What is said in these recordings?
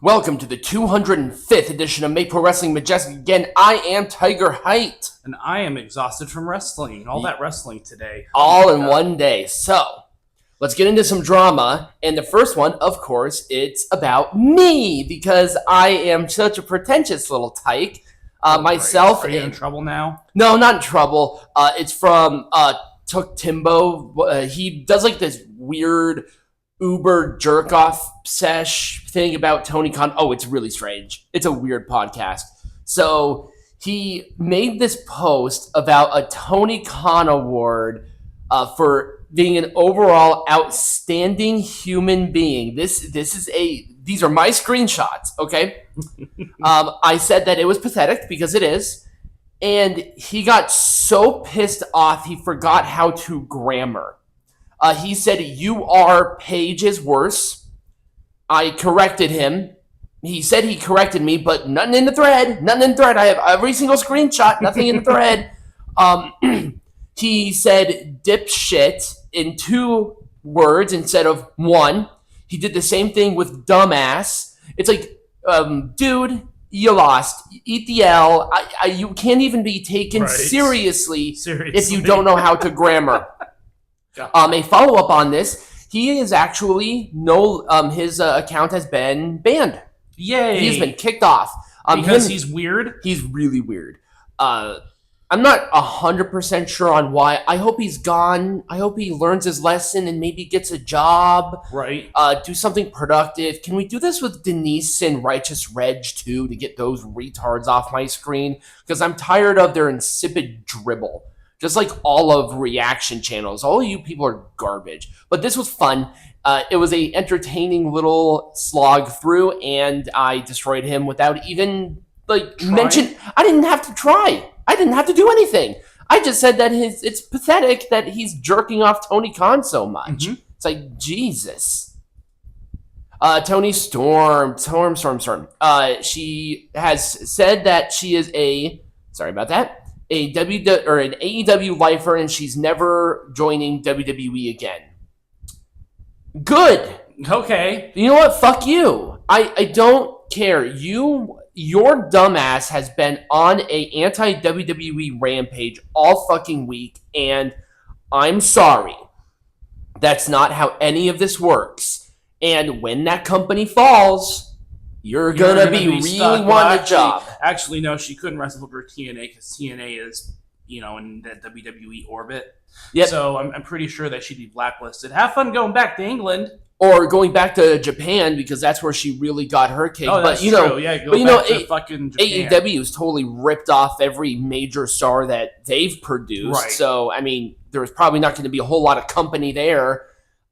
Welcome to the 205th edition of Make Pro Wrestling Majestic. Again, I am Tigerhite. And I am exhausted from wrestling. All that wrestling today. All in one day. So, let's get into some drama. And the first one, of course, it's about me. Because I am such a pretentious little tyke. Myself. Are you in trouble now? No, not in trouble. It's from TookTimbo. He does like this weird Uber jerk-off sesh thing about Tony Khan. Oh, it's really strange. It's a weird podcast. So he made this post about a Tony Khan award for being an overall outstanding human being. These are my screenshots, okay? I said that it was pathetic because it is. And he got so pissed off he forgot how to grammar. He said, "You are Paige is worse." I corrected him. He said he corrected me, but nothing in the thread. Nothing in the thread. I have every single screenshot. Nothing in the thread. He said dipshit in 2 words instead of 1. He did the same thing with dumbass. It's like, dude, you lost. Eat the L. You can't even be taken seriously if you don't know how to grammar. A follow-up on this, he is actually his account has been banned. Yay! He's been kicked off. Because he's weird? He's really weird. I'm not 100% sure on why. I hope he's gone. I hope he learns his lesson and maybe gets a job. Right. Do something productive. Can we do this with Denise and Righteous Reg too to get those retards off my screen? Because I'm tired of their insipid dribble. Just like all of reaction channels. All of you people are garbage. But this was fun. It was a entertaining little slog through, and I destroyed him without even mention. I didn't have to try. I didn't have to do anything. I just said that it's pathetic that he's jerking off Tony Khan so much. Mm-hmm. It's like, Jesus. Toni Storm. She has said that she is an AEW lifer, and she's never joining WWE again. Good. Okay. You know what? Fuck you. I don't care. Your dumbass has been on a anti-WWE rampage all fucking week, and I'm sorry. That's not how any of this works. And when that company falls, you're gonna be really wanting a job. Actually, no, she couldn't wrestle for TNA because TNA is, in the WWE orbit. Yep. So I'm pretty sure that she'd be blacklisted. Have fun going back to England. Or going back to Japan because that's where she really got her kick. Oh, that's true. Yeah, go back to fucking Japan. AEW's totally ripped off every major star that they've produced. Right. So, there's probably not going to be a whole lot of company there.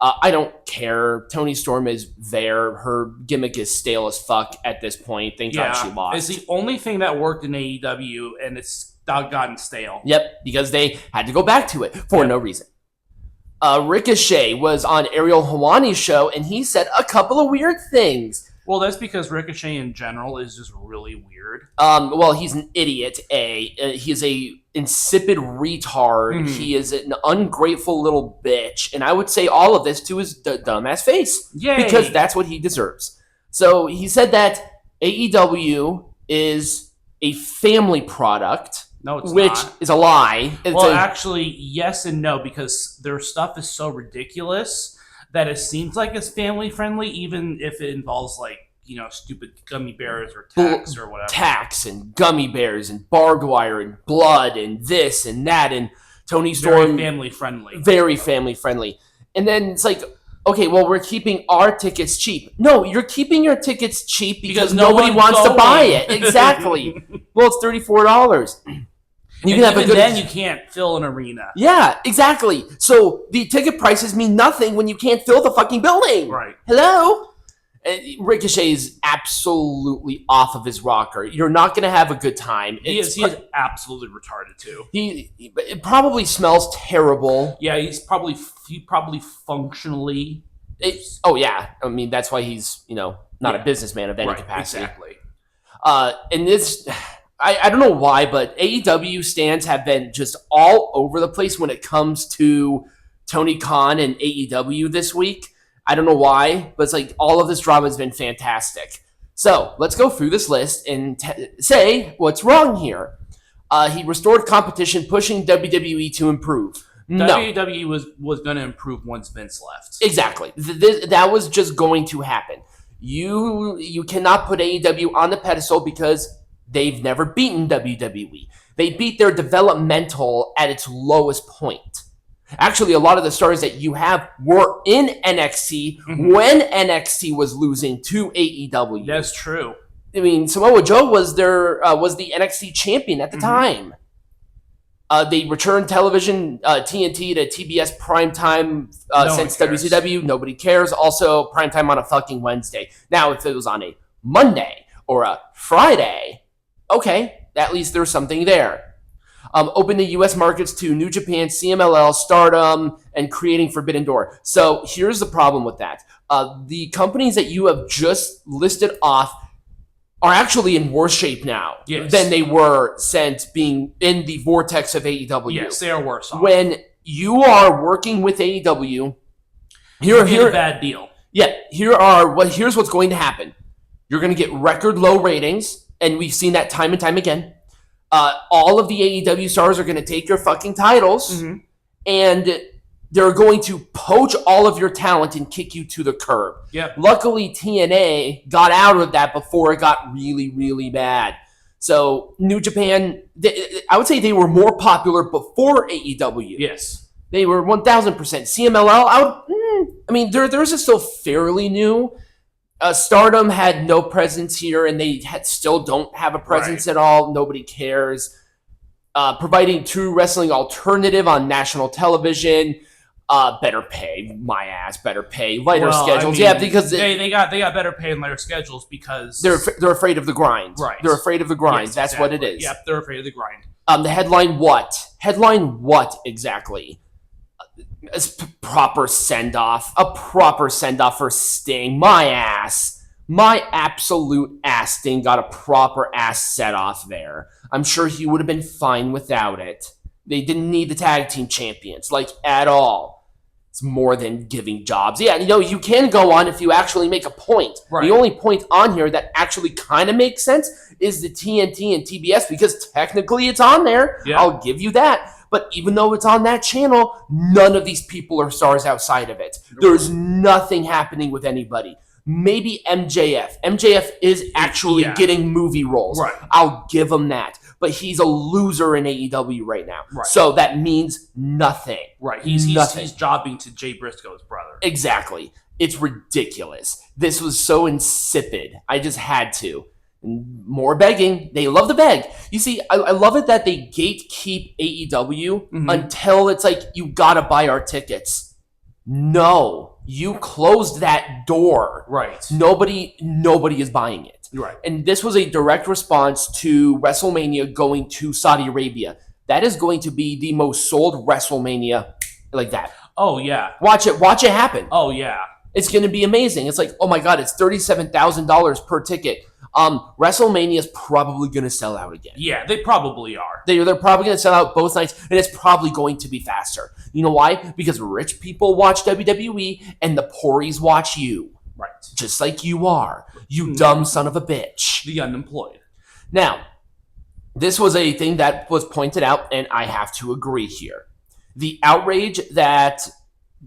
I don't care. Toni Storm is there. Her gimmick is stale as fuck at this point. Thank God she lost. It's the only thing that worked in AEW, and it's gotten stale. Yep, because they had to go back to it for no reason. Ricochet was on Ariel Helwani's show, and he said a couple of weird things. Well, that's because Ricochet in general is just really weird. Well, he's an idiot, he is a insipid retard. Mm-hmm. He is an ungrateful little bitch. And I would say all of this to his dumbass face. Yay. Because that's what he deserves. So he said that AEW is a family product. No, it's which not. Is a lie. Actually, yes and no, because their stuff is so ridiculous that it seems like it's family friendly, even if it involves stupid gummy bears or tacks or whatever. Tacks and gummy bears and barbed wire and blood and this and that, and Toni Storm. Very family friendly. Very family friendly. And then it's like, okay, well, we're keeping our tickets cheap. No, you're keeping your tickets cheap because nobody wants to buy it. Exactly. Well, it's $34. You can't fill an arena. Yeah, exactly. So the ticket prices mean nothing when you can't fill the fucking building. Right. Hello? Ricochet is absolutely off of his rocker. You're not going to have a good time. He is absolutely retarded too. It probably smells terrible. Yeah, he probably functionally. Yeah. That's why he's not a businessman of any capacity. Exactly. And this. I don't know why, but AEW stands have been just all over the place when it comes to Tony Khan and AEW this week. I don't know why, but it's like all of this drama has been fantastic. So let's go through this list and say what's wrong here. He restored competition, pushing WWE to improve. No. WWE was going to improve once Vince left. Exactly. That was just going to happen. You cannot put AEW on the pedestal because they've never beaten WWE. They beat their developmental at its lowest point. Actually, a lot of the stars that you have were in NXT when NXT was losing to AEW. That's true. I mean, Samoa Joe was the NXT champion at the time. They returned television TNT to TBS primetime since WCW. Nobody cares. Also, primetime on a fucking Wednesday. Now, if it was on a Monday or a Friday, okay, at least there's something there. Open the U.S. markets to New Japan, CMLL, Stardom, and creating Forbidden Door. So here's the problem with that. The companies that you have just listed off are actually in worse shape now than they were since being in the vortex of AEW. Yes, they are worse off. When you are working with AEW, here's a bad deal. Yeah, here's what's going to happen. You're going to get record low ratings, and we've seen that time and time again. All of the AEW stars are going to take your fucking titles, and they're going to poach all of your talent and kick you to the curb. Yep. Luckily, TNA got out of that before it got really, really bad. So New Japan, I would say they were more popular before AEW. Yes. They were 1,000%. CMLL, theirs is still fairly new. Stardom had no presence here, and they still don't have a presence at all. Nobody cares. Providing true wrestling alternative on national television. Better pay, my ass. Better pay, lighter schedules. Because they got better pay and lighter schedules because they're afraid of the grind. Right, they're afraid of the grind. Yes, That's what it is. Yep, they're afraid of the grind. The headline what? Headline what exactly? A proper send-off for Sting. My absolute ass Sting got a proper ass set-off there. I'm sure he would have been fine without it. They didn't need the tag team champions, at all. It's more than giving jobs. Yeah, you can go on if you actually make a point. Right. The only point on here that actually kind of makes sense is the TNT and TBS, because technically it's on there. Yeah. I'll give you that. But even though it's on that channel, none of these people are stars outside of it. There's nothing happening with anybody. Maybe MJF. MJF is actually getting movie roles. Right. I'll give him that. But he's a loser in AEW right now. Right. So that means nothing. Right. He's jobbing to Jay Briscoe's brother. Exactly. It's ridiculous. This was so insipid. I just had to. More begging. They love to beg. You see, I love it that they gatekeep AEW until it's like, you gotta buy our tickets. No. You closed that door. Right. Nobody is buying it. Right. And this was a direct response to WrestleMania going to Saudi Arabia. That is going to be the most sold WrestleMania like that. Oh, yeah. Watch it happen. Oh, yeah. It's going to be amazing. It's like, oh my God, it's $37,000 per ticket. WrestleMania is probably going to sell out again. Yeah, they probably are. They're probably going to sell out both nights, and it's probably going to be faster. You know why? Because rich people watch WWE, and the poories watch you. Right. Just like you are. You dumb son of a bitch. The unemployed. Now, this was a thing that was pointed out, and I have to agree here. The outrage that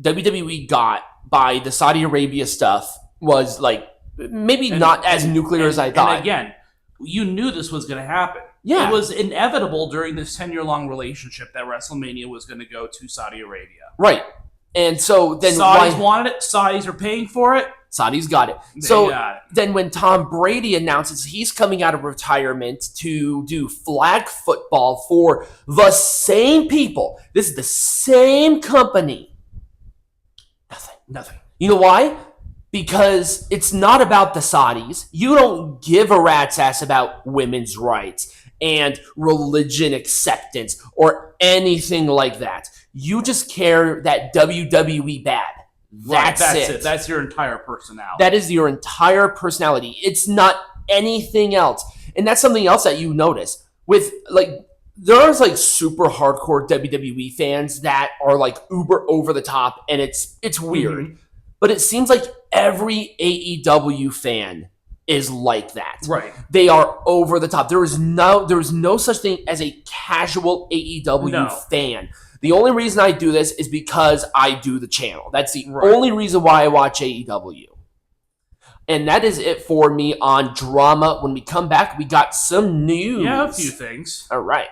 WWE got by the Saudi Arabia stuff was not as nuclear as I thought. And again, you knew this was going to happen. Yeah. It was inevitable during this 10-year-long relationship that WrestleMania was going to go to Saudi Arabia. Right. And so then Saudis wanted it. Saudis are paying for it. Saudis got it. Then when Tom Brady announces he's coming out of retirement to do flag football for the same people, this is the same company. Nothing. You know why? Because it's not about the Saudis. You don't give a rat's ass about women's rights and religion acceptance or anything like that. You just care that WWE bad. That's it. That's your entire personality. That is your entire personality. It's not anything else. And that's something else that you notice. With there's super hardcore WWE fans that are uber over the top, and it's weird. But it seems like every AEW fan is like that. Right. They are over the top. There is no such thing as a casual AEW fan. The only reason I do this is because I do the channel. That's the only reason why I watch AEW. And that is it for me on drama. When we come back, we got some news. Yeah, a few things. All right.